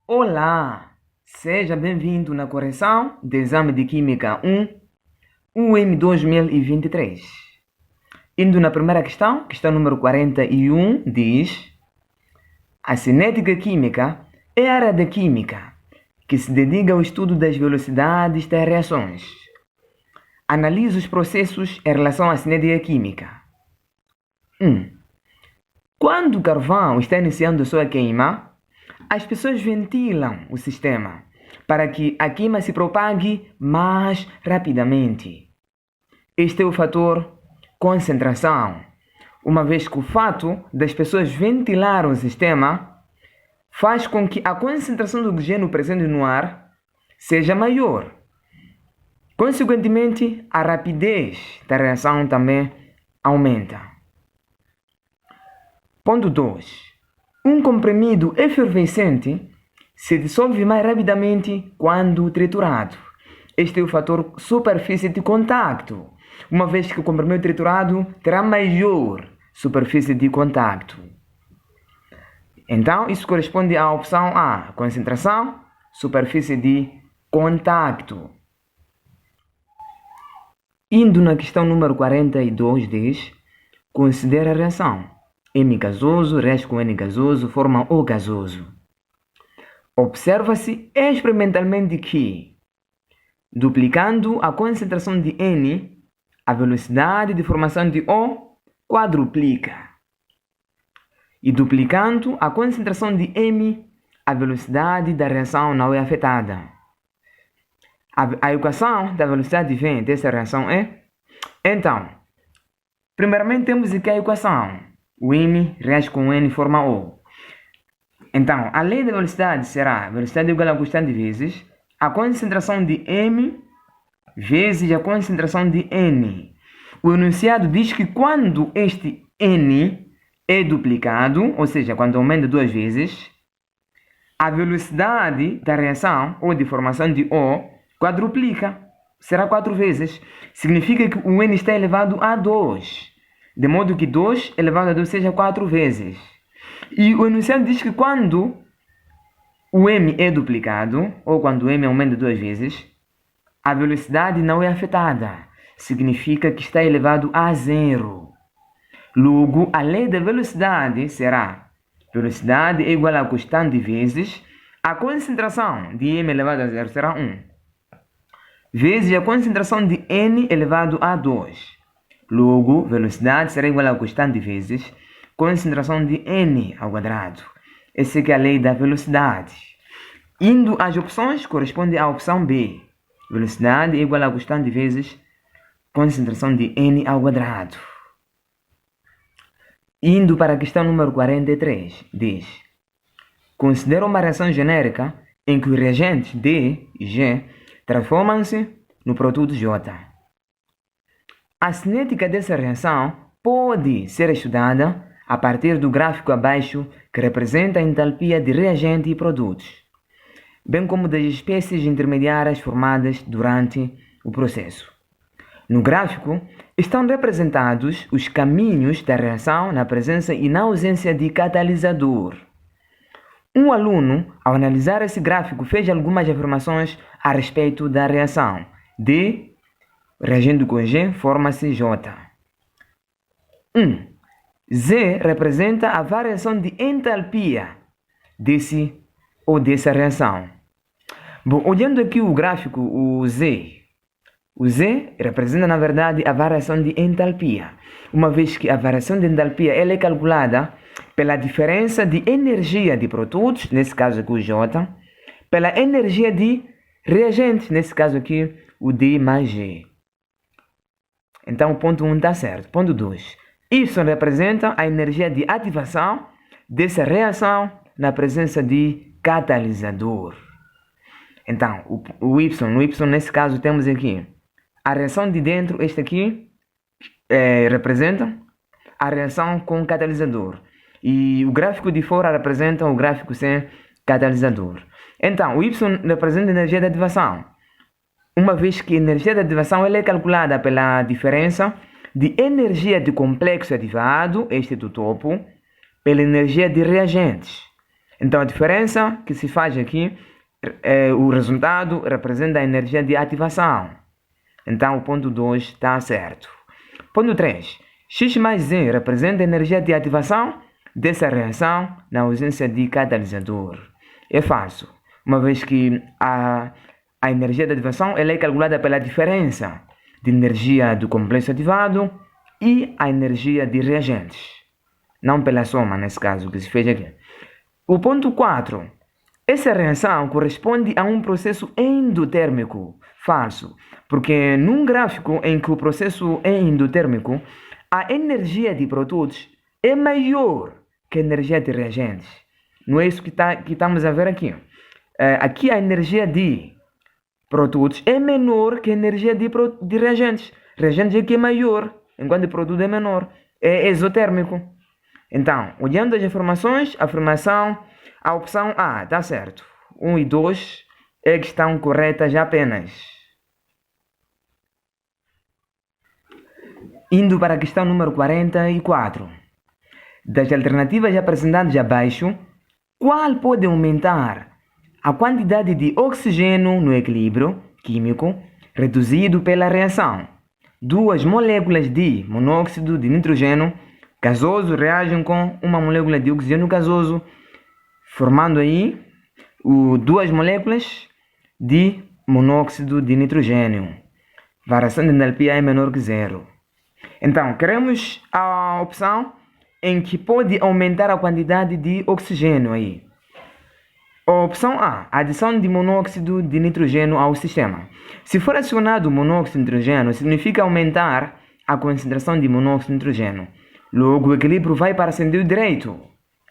Olá, seja bem-vindo na correção do exame de Química 1, UM 2023. Indo na primeira questão número 41, diz: a cinética química é a área da química que se dedica ao estudo das velocidades das reações. Analise os processos em relação à cinética química. 1. Quando o carvão está iniciando sua queima, as pessoas ventilam o sistema para que a queima se propague mais rapidamente. Este é o fator concentração, uma vez que o fato das pessoas ventilar o sistema faz com que a concentração do oxigênio presente no ar seja maior. Consequentemente, a rapidez da reação também aumenta. Ponto 2. Um comprimido efervescente se dissolve mais rapidamente quando triturado. Este é o fator superfície de contato, uma vez que o comprimido triturado terá maior superfície de contato. Então, isso corresponde à opção A, concentração, superfície de contato. Indo na questão número 42, diz: considera a reação. M gasoso reage com N gasoso, forma O gasoso. Observa-se experimentalmente que, duplicando a concentração de N, a velocidade de formação de O quadruplica. E duplicando a concentração de M, a velocidade da reação não é afetada. A equação da velocidade V dessa reação é... Então, primeiramente temos aqui a equação. O M reage com N e forma O. Então, a lei da velocidade será velocidade igual a constante vezes a concentração de M vezes a concentração de N. O enunciado diz que quando este N é duplicado, ou seja, quando aumenta duas vezes, a velocidade da reação ou de formação de O quadruplica, será 4 vezes. Significa que o N está elevado a 2. De modo que 2 elevado a 2 seja 4 vezes. E o enunciado diz que quando o M é duplicado, ou quando o M aumenta 2 vezes, a velocidade não é afetada. Significa que está elevado a 0. Logo, a lei da velocidade será velocidade é igual a constante vezes a concentração de M elevado a 0 será 1. Vezes a concentração de N elevado a 2. Logo, velocidade será igual a constante vezes concentração de N ao quadrado. Essa é a lei da velocidade. Indo às opções, corresponde à opção B. Velocidade é igual a constante vezes concentração de N ao quadrado. Indo para a questão número 43, diz: considera uma reação genérica em que os reagentes D e G transformam-se no produto J. A cinética dessa reação pode ser estudada a partir do gráfico abaixo que representa a entalpia de reagente e produtos, bem como das espécies intermediárias formadas durante o processo. No gráfico estão representados os caminhos da reação na presença e na ausência de catalisador. Um aluno, ao analisar esse gráfico, fez algumas afirmações a respeito da reação D reagindo com G, forma-se J. 1. Z representa a variação de entalpia dessa reação. Bom, olhando aqui o gráfico, o Z representa, na verdade, a variação de entalpia, uma vez que a variação de entalpia ela é calculada pela diferença de energia de produtos, nesse caso aqui o J, pela energia de reagentes, nesse caso aqui o D mais G. Então, o ponto 1 está certo. Ponto 2. Y representa a energia de ativação dessa reação na presença de catalisador. Então, o Y nesse caso temos aqui a reação de dentro, este aqui representa a reação com catalisador. E o gráfico de fora representa o gráfico sem catalisador. Então, o Y representa a energia de ativação, uma vez que a energia de ativação ela é calculada pela diferença de energia de complexo ativado, este do topo, pela energia de reagentes. Então, a diferença que se faz aqui, o resultado representa a energia de ativação. Então, o ponto 2 está certo. Ponto 3. X mais Z representa a energia de ativação dessa reação na ausência de catalisador. É falso, uma vez que a energia de ativação ela é calculada pela diferença de energia do complexo ativado e a energia de reagentes, não pela soma, nesse caso, que se fez aqui. O ponto 4. Essa reação corresponde a um processo endotérmico. Falso, porque num gráfico em que o processo é endotérmico, a energia de produtos é maior que a energia de reagentes. Não é isso que estamos a ver aqui. Aqui a energia de produtos é menor que a energia de reagentes. Reagentes é que é maior, enquanto o produto é menor. É exotérmico. Então, olhando as informações, a opção A está certo. 1 e 2 é que estão corretas apenas. Indo para a questão número 44. Das alternativas apresentadas abaixo, qual pode aumentar a quantidade de oxigênio no equilíbrio químico reduzido pela reação? Duas moléculas de monóxido de nitrogênio gasoso reagem com uma molécula de oxigênio gasoso, formando aí duas moléculas de monóxido de nitrogênio. Variação de entalpia é menor que zero. Então, queremos a opção em que pode aumentar a quantidade de oxigênio aí. A opção A, adição de monóxido de nitrogênio ao sistema. Se for adicionado monóxido de nitrogênio, significa aumentar a concentração de monóxido de nitrogênio. Logo, o equilíbrio vai para o sentido direito.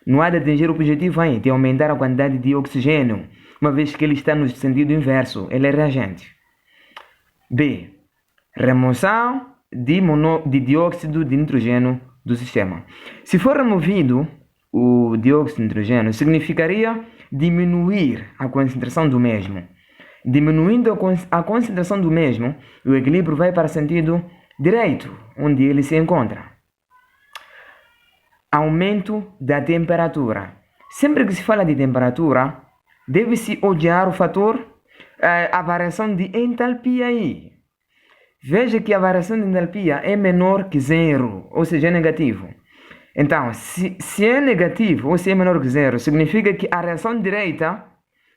Não há de atingir o objetivo aí de aumentar a quantidade de oxigênio, uma vez que ele está no sentido inverso, ele é reagente. B. Remoção de dióxido de nitrogênio do sistema. Se for removido o dióxido de nitrogênio, significaria diminuir a concentração do mesmo. Diminuindo a concentração do mesmo, o equilíbrio vai para o sentido direito, onde ele se encontra. Aumento da temperatura. Sempre que se fala de temperatura, deve-se olhar o fator, a variação de entalpia aí. Veja que a variação de entalpia é menor que zero, ou seja, é negativo. Então, se é negativo ou se é menor que zero, significa que a reação direita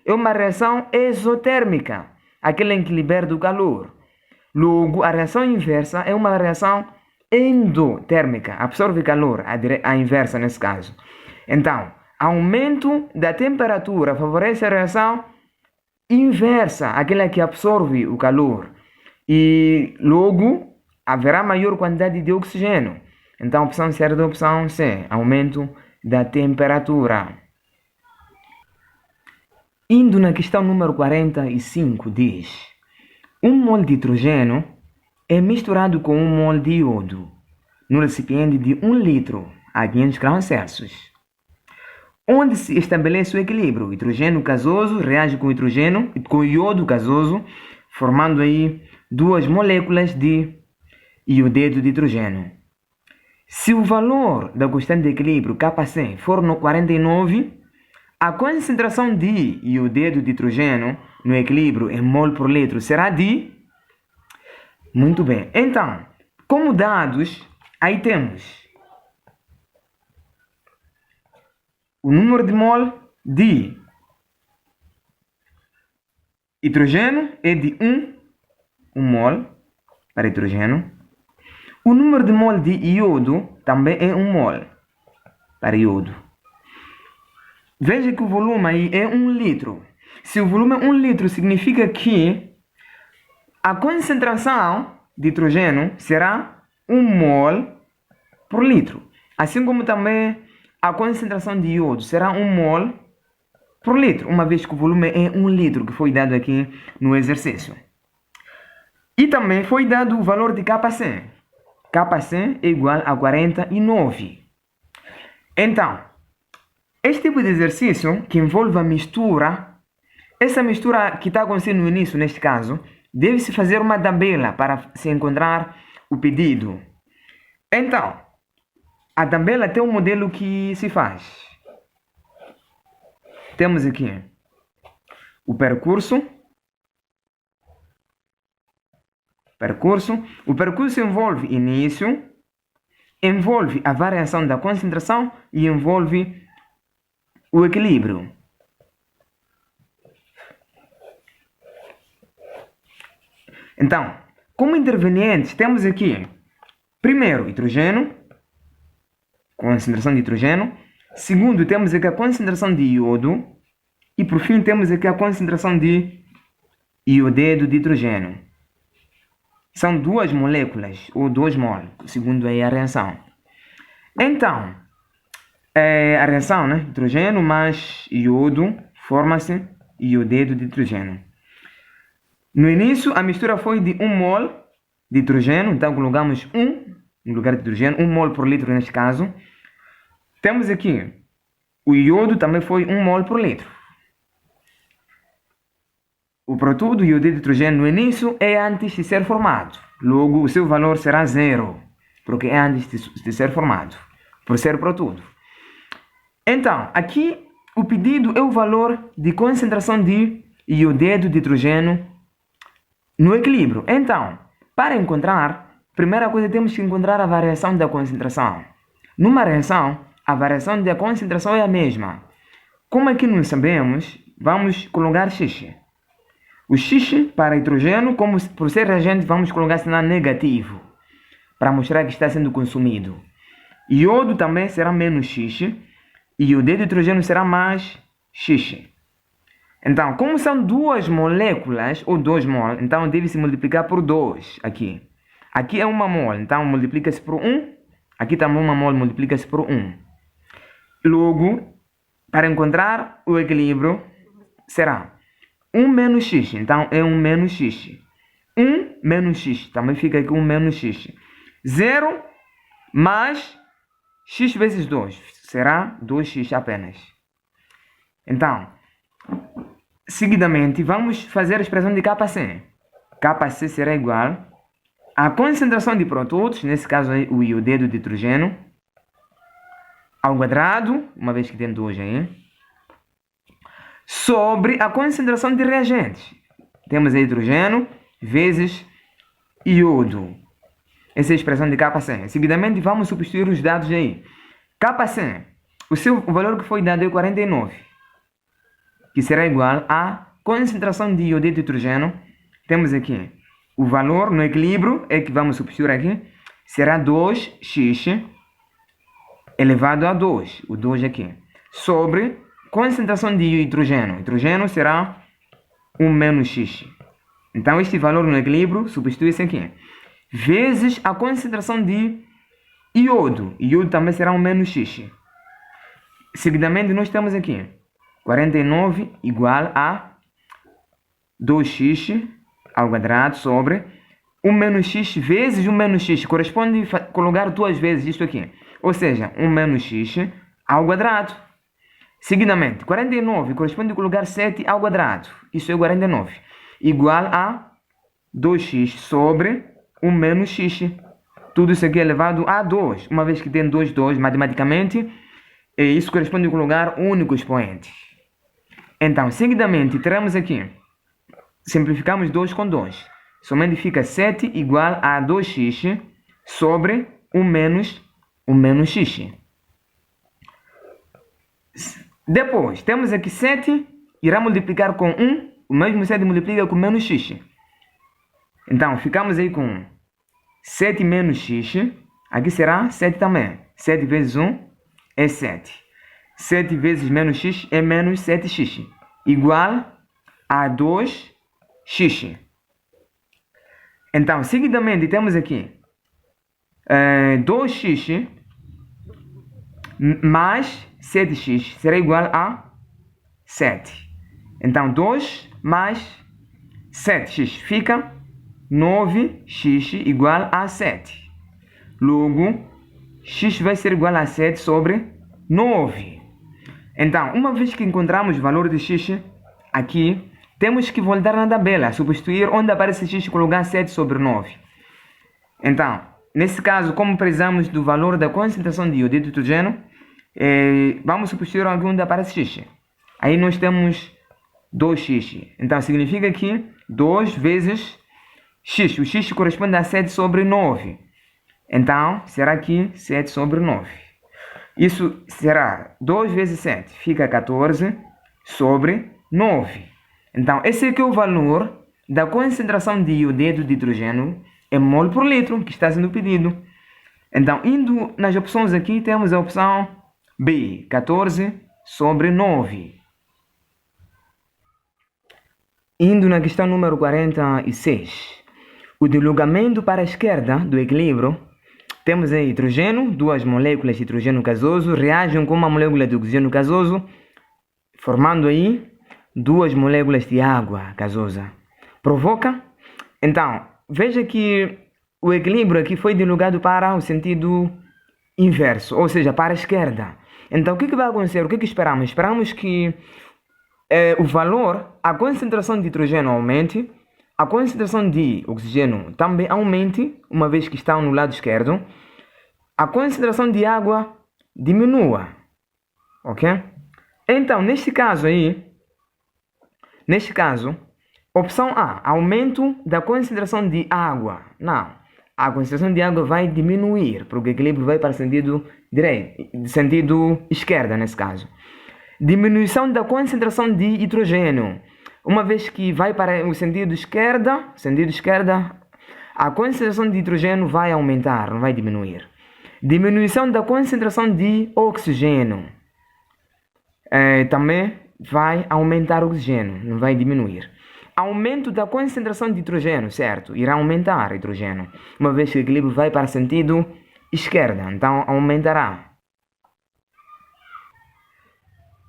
é uma reação exotérmica, aquela em que liberta o calor. Logo, a reação inversa é uma reação endotérmica, absorve calor, a inversa nesse caso. Então, aumento da temperatura favorece a reação inversa, aquela que absorve o calor. E logo, haverá maior quantidade de oxigênio. Então, a opção certa é a opção C, aumento da temperatura. Indo na questão número 45, diz: 1 mol de hidrogênio é misturado com 1 mol de iodo no recipiente de 1 litro a 500 graus Celsius, onde se estabelece o equilíbrio. O hidrogênio gasoso reage com iodo gasoso, formando aí duas moléculas de iodeto de hidrogênio. Se o valor da constante de equilíbrio Kc for no 49, a concentração de iodeto de hidrogênio no equilíbrio em mol por litro será de... Muito bem. Então, como dados, aí temos o número de mol de hidrogênio é de 1 mol para hidrogênio. O número de mol de iodo também é 1 mol para iodo. Veja que o volume aí é 1 litro. Se o volume é 1 litro, significa que a concentração de hidrogênio será 1 mol por litro. Assim como também a concentração de iodo será 1 mol por litro, uma vez que o volume é 1 litro, que foi dado aqui no exercício. E também foi dado o valor de Kc. Kc é igual a 49. Então, este tipo de exercício que envolve a mistura, essa mistura que está acontecendo no início, neste caso, deve-se fazer uma tabela para se encontrar o pedido. Então, a tabela tem um modelo que se faz. temos aqui o percurso. O percurso envolve início, envolve a variação da concentração e envolve o equilíbrio. Então, como intervenientes, temos aqui, primeiro, hidrogênio, concentração de hidrogênio. Segundo, temos aqui a concentração de iodo. E, por fim, temos aqui a concentração de iodeto de hidrogênio. São duas moléculas, ou 2 mol, segundo aí a reação. Então, a reação, né? Hidrogênio mais iodo, forma-se iodeto de hidrogênio. No início, a mistura foi de 1 mol de hidrogênio, então colocamos 1 no lugar de hidrogênio, 1 mol por litro neste caso. Temos aqui, o iodo também foi 1 mol por litro. O produto iodeto de hidrogênio no início é antes de ser formado. Logo, o seu valor será 0, porque é antes de ser formado, por ser produto. Então, aqui o pedido é o valor de concentração de iodeto de hidrogênio no equilíbrio. Então, para encontrar, primeira coisa temos que encontrar a variação da concentração. Numa reação, a variação da concentração é a mesma. Como aqui não sabemos, vamos colocar X. O X para hidrogênio, como por ser reagente, vamos colocar sinal negativo, para mostrar que está sendo consumido. Iodo também será menos X, e o iodeto de hidrogênio será mais X. Então, como são duas moléculas, ou 2 mol, então deve-se multiplicar por 2 aqui. Aqui é 1 mol, então multiplica-se por 1. Aqui também 1 mol multiplica-se por 1. Logo, para encontrar o equilíbrio, será 1 menos X, então é 1 menos X. 1 menos X, também fica aqui 1 menos X. 0 mais X vezes 2, será 2X apenas. Então, seguidamente, vamos fazer a expressão de Kc. Kc será igual à concentração de produtos, nesse caso aí, o iodeto de hidrogênio, ao quadrado, uma vez que tem 2 aí, sobre a concentração de reagentes. Temos aí hidrogênio vezes iodo. Essa é a expressão de Kc. Seguidamente, vamos substituir os dados aí. Kc, o valor que foi dado é 49, que será igual à concentração de iodeto de hidrogênio. Temos aqui o valor no equilíbrio, é que vamos substituir aqui, será 2x elevado a 2, o 2 aqui, sobre concentração de hidrogênio. Hidrogênio será 1 menos x. Então, este valor no equilíbrio substitui-se aqui, vezes a concentração de iodo. Iodo também será 1 menos x. Seguidamente, nós temos aqui 49 igual a 2x ao quadrado sobre 1 menos x vezes 1 menos x. Corresponde a colocar 2 vezes isto aqui. Ou seja, 1 menos x ao quadrado. Seguidamente, 49 corresponde a colocar 7 ao quadrado. Isso é 49. Igual a 2x sobre 1 menos x. Tudo isso aqui é elevado a 2. Uma vez que tem 2, matematicamente, isso corresponde a colocar um único expoente. Então, seguidamente, teremos aqui, simplificamos 2 com 2. Somente fica 7 igual a 2x sobre 1 menos x. Depois, temos aqui 7, irá multiplicar com 1, o mesmo 7 multiplica com menos x. Então, ficamos aí com 7 menos x, aqui será 7 também. 7 vezes 1 é 7. 7 vezes menos x é menos 7x, igual a 2x. Então, seguidamente, temos aqui 2x mais 7x será igual a 7. Então, 2 mais 7x fica 9x igual a 7. Logo, x vai ser igual a 7 sobre 9. Então, uma vez que encontramos o valor de x aqui, temos que voltar na tabela, substituir onde aparece x e colocar 7 sobre 9. Então, nesse caso, como precisamos do valor da concentração de iodeto de hidrogênio, vamos substituir aqui onde aparece x. Aí nós temos 2x. Então significa que 2 vezes x. O x corresponde a 7 sobre 9. Então será que 7 sobre 9. Isso será 2 vezes 7. Fica 14 sobre 9. Então esse aqui é o valor da concentração de iodeto de hidrogênio em mol por litro que está sendo pedido. Então, indo nas opções aqui, temos a opção B, 14 sobre 9. Indo na questão número 46. O deslocamento para a esquerda do equilíbrio, temos aí hidrogênio, duas moléculas de hidrogênio gasoso reagem com uma molécula de oxigênio gasoso, formando aí duas moléculas de água gasosa. Provoca? Então, veja que o equilíbrio aqui foi deslocado para o sentido inverso, ou seja, para a esquerda. Então, o que vai acontecer? O que esperamos? Esperamos que o valor, a concentração de hidrogênio aumente, a concentração de oxigênio também aumente, uma vez que está no lado esquerdo, a concentração de água diminua, ok? Então, neste caso, opção A, aumento da concentração de água. Não, a concentração de água vai diminuir, porque o equilíbrio vai para o sentido direito, sentido esquerda nesse caso. Diminuição da concentração de hidrogênio. Uma vez que vai para o sentido esquerda, a concentração de hidrogênio vai aumentar, não vai diminuir. Diminuição da concentração de oxigênio. Também vai aumentar o oxigênio, não vai diminuir. Aumento da concentração de hidrogênio, certo? Irá aumentar o hidrogênio, uma vez que o equilíbrio vai para o sentido esquerda, então aumentará.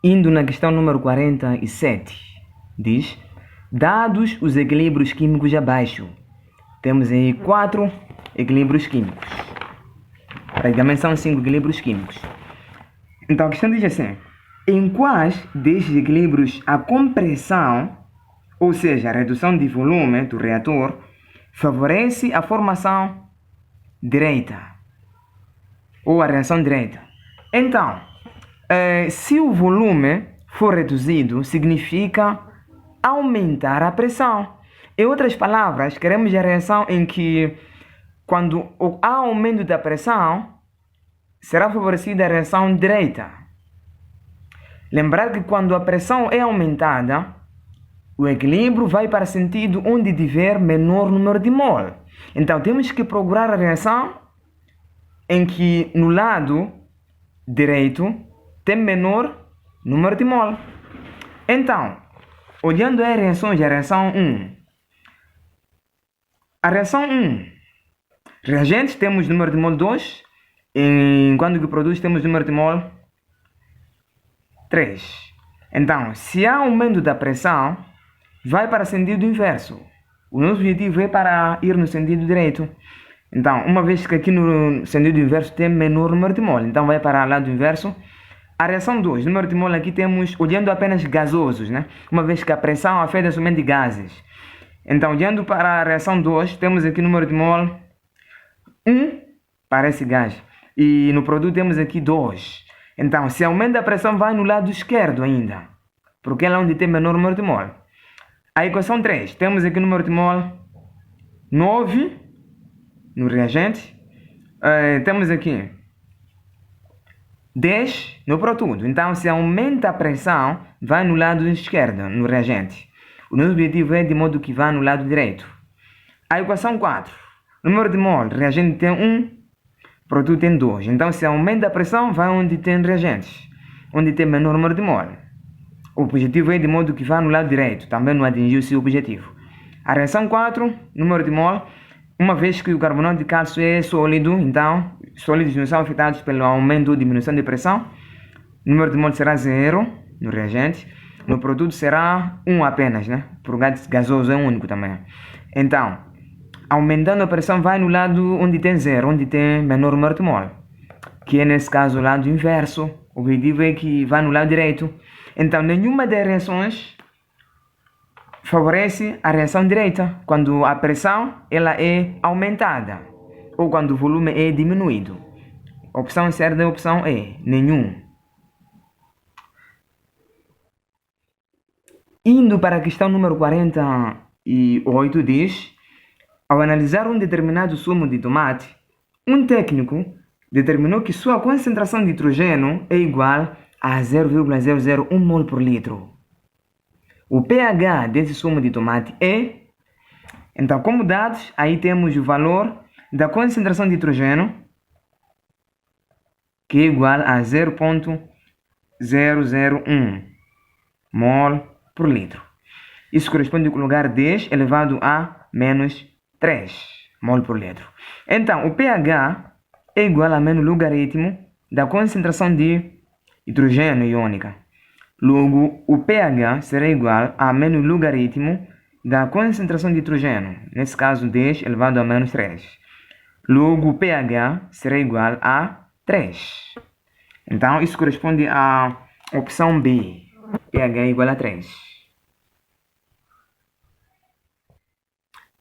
Indo na questão número 47, diz: dados os equilíbrios químicos abaixo, temos aí 4 equilíbrios químicos. Praticamente são 5 equilíbrios químicos. Então a questão diz assim: em quais destes equilíbrios a compressão, ou seja, a redução de volume do reator, favorece a formação direta ou a reação direta? Então, se o volume for reduzido, significa aumentar a pressão. Em outras palavras, queremos a reação em que, quando há aumento da pressão, será favorecida a reação direta. Lembrar que quando a pressão é aumentada, o equilíbrio vai para o sentido onde tiver menor número de mol. Então temos que procurar a reação em que no lado direito tem menor número de mol. Então, olhando as reações, a reação 1. A reação 1. Reagentes temos número de mol 2, enquanto que produz temos número de mol 3. Então, se há aumento da pressão, vai para o sentido inverso. O nosso objetivo é para ir no sentido direito. Então, uma vez que aqui no sentido inverso tem menor número de mol, então vai para o lado inverso. A reação 2, número de mol aqui temos, olhando apenas gasosos, né? Uma vez que a pressão afeta somente gases. Então, olhando para a reação 2, temos aqui número de mol 1 para esse gás. E no produto temos aqui 2. Então, se aumenta a pressão, vai no lado esquerdo ainda, porque é lá onde tem menor número de mol. A equação 3, temos aqui o número de mol 9 no reagente. Temos aqui 10 no produto. Então, se aumenta a pressão, vai no lado esquerdo, no reagente. O nosso objetivo é de modo que vá no lado direito. A equação 4, número de mol, reagente tem 1, produto tem 2. Então, se aumenta a pressão, vai onde tem reagentes, onde tem menor número de mol. O objetivo é de modo que vá no lado direito, também não atingiu o seu objetivo. A reação 4, número de mol, uma vez que o carbonato de cálcio é sólido, então, sólidos não são afetados pelo aumento ou diminuição de pressão, o número de mol será 0 no reagente, no produto será 1 apenas, né? Por gás gasoso é único também. Então, aumentando a pressão, vai no lado onde tem 0, onde tem menor número de mol, que é nesse caso o lado inverso. O objetivo é que vá no lado direito. Então, nenhuma das reações favorece a reação direta quando a pressão ela é aumentada ou quando o volume é diminuído. A opção certa é a opção E, nenhum. Indo para a questão número 48, diz: ao analisar um determinado sumo de tomate, um técnico determinou que sua concentração de nitrogênio é igual a 0,001 mol por litro. O pH desse sumo de tomate é... Então, como dados, aí temos o valor da concentração de nitrogênio, que é igual a 0,001 mol por litro. Isso corresponde ao lugar 10 elevado a menos 3 mol por litro. Então, o pH é igual a menos logaritmo da concentração de hidrogênio iônica. Logo, o pH será igual a menos logaritmo da concentração de hidrogênio, nesse caso 10 elevado a menos 3. Logo, o pH será igual a 3. Então, isso corresponde à opção B. pH é igual a 3.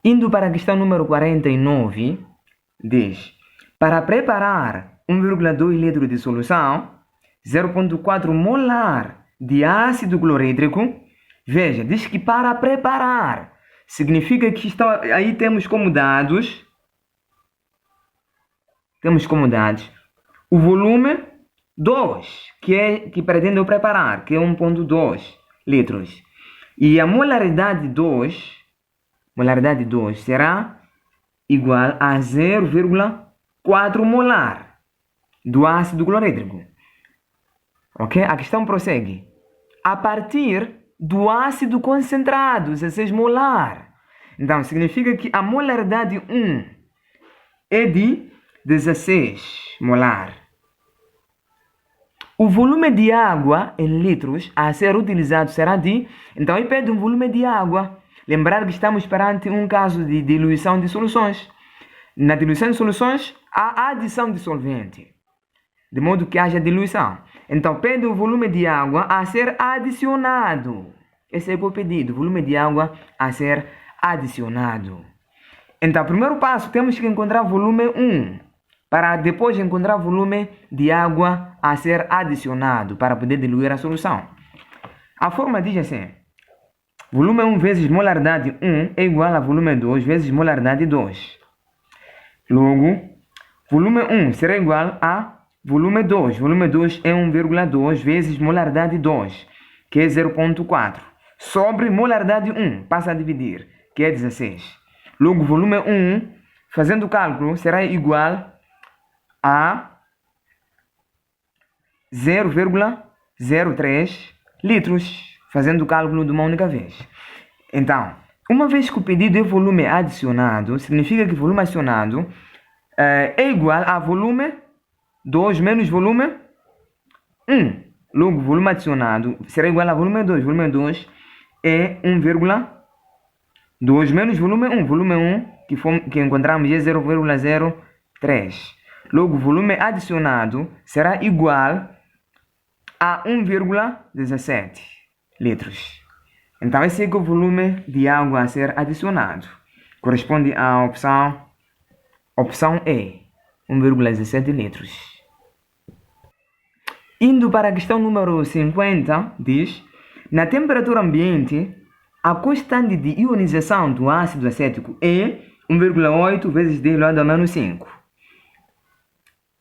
Indo para a questão número 49, diz: para preparar 1,2 litro de solução, 0,4 molar de ácido clorídrico. Veja, diz que para preparar significa que aí temos como dados o volume 2, que pretende preparar, que é 1,2 litros. E a molaridade 2 será igual a 0,4 molar do ácido clorídrico. Ok? A questão prossegue. A partir do ácido concentrado, 16 molar. Então, significa que a molaridade 1 é de 16 molar. O volume de água em litros a ser utilizado será de... Então, aí pede um volume de água. Lembrar que estamos perante um caso de diluição de soluções. Na diluição de soluções, há adição de solvente, de modo que haja diluição. Então, pede o volume de água a ser adicionado. Esse é o pedido, volume de água a ser adicionado. Então, primeiro passo, temos que encontrar volume 1, para depois encontrar volume de água a ser adicionado, para poder diluir a solução. A fórmula diz assim: volume 1 vezes molaridade 1 é igual a volume 2 vezes molaridade 2. Logo, volume 1 será igual a volume 2. Volume 2 é 1,2 vezes molaridade 2, que é 0,4. Sobre molaridade 1, passa a dividir, que é 16. Logo, volume 1, fazendo o cálculo, será igual a 0,03 litros, fazendo o cálculo de uma única vez. Então, uma vez que o pedido é volume adicionado, significa que o volume adicionado é igual a volume 2 menos volume 1. Logo, volume adicionado será igual a volume 2. Volume 2 é 1,2 menos volume 1. Volume 1 que encontramos é 0,03. Logo, volume adicionado será igual a 1,17 litros. Então, esse é o volume de água a ser adicionado. Corresponde à opção E, 1,17 litros. Indo para a questão número 50, diz: na temperatura ambiente, a constante de ionização do ácido acético é 1,8 vezes 10 elevado a menos 5.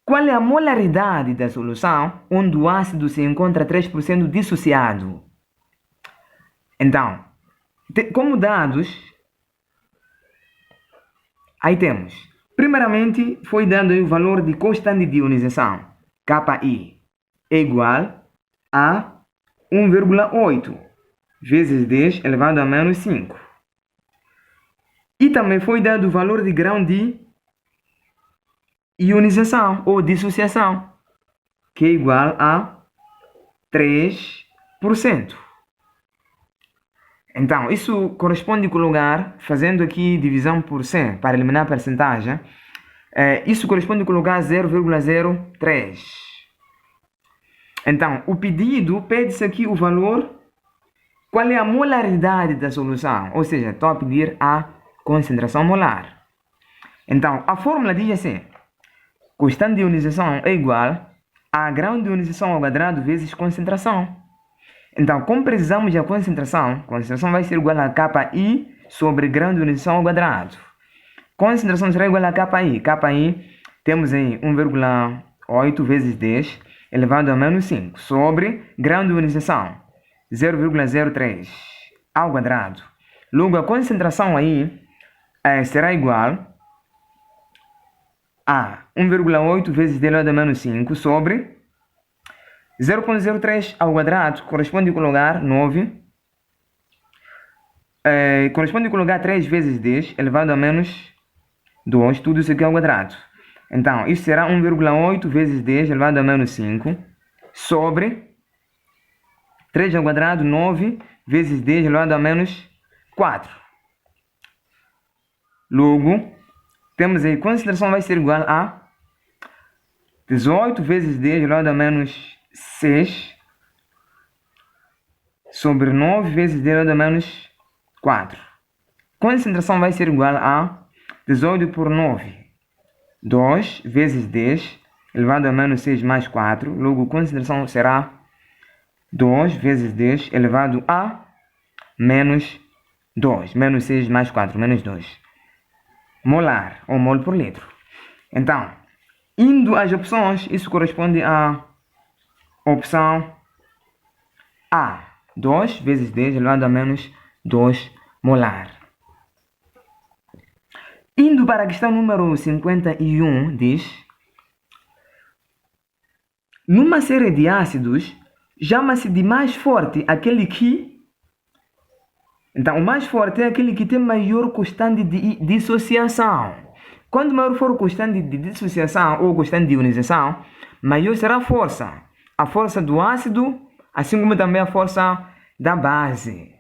Qual é a molaridade da solução onde o ácido se encontra 3% dissociado? Então, como dados, aí temos, primeiramente, foi dado aí o valor de constante de ionização, KI, é igual a 1,8 vezes 10 elevado a menos 5. E também foi dado o valor de grau de ionização ou dissociação, que é igual a 3%. Então, isso corresponde com o lugar, fazendo aqui divisão por 100 para eliminar a percentagem, isso corresponde com o lugar 0,03. Então, o pedido pede-se aqui o valor, qual é a molaridade da solução, ou seja, estou a pedir a concentração molar. Então, a fórmula diz assim: constante de ionização é igual a grau de ionização ao quadrado vezes concentração. Então, como precisamos da concentração, a concentração vai ser igual a KI sobre grau de ionização ao quadrado. Concentração será igual a KI. KI temos aí 1,8 vezes 10 elevado a menos 5 sobre grau de ionização 0,03 ao quadrado. Logo, a concentração aí será igual a 1,8 vezes 10 elevado a menos 5 sobre 0,03 ao quadrado, corresponde a colocar 9, corresponde a colocar 3 vezes 10 elevado a menos 2, tudo isso aqui ao quadrado. Então, isso será 1,8 vezes 10 elevado a menos 5 sobre 3 ao quadrado, 9 vezes 10 elevado a menos 4. Logo, temos aí, a concentração vai ser igual a 18 vezes 10 elevado a menos 6 sobre 9 vezes 10 elevado a menos 4. Concentração vai ser igual a 18 por 9, 2 vezes 10 elevado a menos 6 mais 4. Logo, a concentração será 2 vezes 10 elevado a menos 2. Menos 6 mais 4, menos 2. Molar, ou mol por litro. Então, indo às opções, isso corresponde à opção A. 2 vezes 10 elevado a menos 2 molar. Indo para a questão número 51, diz: numa série de ácidos, chama-se de mais forte aquele que... Então, o mais forte é aquele que tem maior constante de dissociação. Quanto maior for a constante de dissociação ou constante de ionização, maior será a força. A força do ácido, assim como também a força da base.